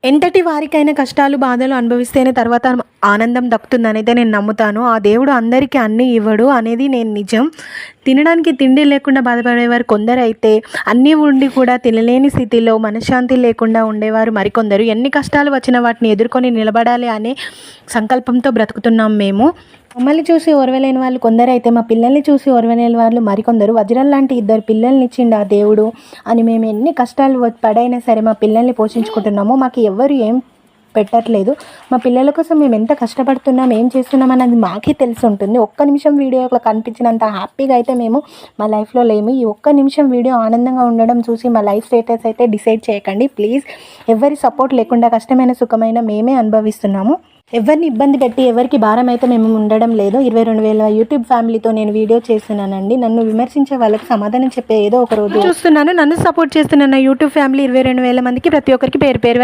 ఎంతటి వారికైనా కష్టాలు, బాధలు అనుభవిస్తేనే తర్వాత ఆనందం దక్కుతుందనైతే నేను నమ్ముతాను. ఆ దేవుడు అందరికీ అన్నీ ఇవ్వడు అనేది నేను నిజం. తినడానికి తిండి లేకుండా బాధపడేవారు కొందరైతే, అన్నీ ఉండి కూడా తినలేని స్థితిలో మనశ్శాంతి లేకుండా ఉండేవారు మరికొందరు. ఎన్ని కష్టాలు వచ్చినా వాటిని ఎదుర్కొని నిలబడాలి అనే సంకల్పంతో బ్రతుకుతున్నాం మేము. మమ్మల్ని చూసి ఓర్వలేని వాళ్ళు కొందరైతే, మా పిల్లల్ని చూసి ఓర్వలేని వాళ్ళు మరికొందరు. వజ్రం లాంటి 2 పిల్లల్ని ఇచ్చిండు ఆ దేవుడు అని మేము ఎన్ని కష్టాలు పడైనా సరే మా పిల్లల్ని పోషించుకుంటున్నాము. మాకు ఎవ్వరు ఏం పెట్టట్లేదు. మా పిల్లల కోసం మేము ఎంత కష్టపడుతున్నాం, ఏం చేస్తున్నాం అన్నది మాకే తెలిసి ఉంటుంది. ఒక్క నిమిషం వీడియోలో కనిపించినంత హ్యాపీగా అయితే మేము మా లైఫ్లో లేము. ఈ ఒక్క నిమిషం వీడియో ఆనందంగా ఉండడం చూసి మా లైఫ్ స్టేటస్ అయితే డిసైడ్ చేయకండి ప్లీజ్. ఎవరి సపోర్ట్ లేకుండా కష్టమైన సుఖమైన మేమే అనుభవిస్తున్నాము. ఎవరిని ఇబ్బంది పెట్టి ఎవరికి భారం అయితే మేము ఉండడం లేదు. 22,000 యూట్యూబ్ ఫ్యామిలీతో నేను వీడియో చేస్తున్నానండి. నన్ను విమర్శించే వాళ్ళకి సమాధానం చెప్పే ఏదో ఒక రోజు చూస్తున్నాను. నన్ను సపోర్ట్ చేస్తున్న నా యూట్యూబ్ ఫ్యామిలీ 22,000 మందికి ప్రతి ఒక్కరికి పేరు పేరు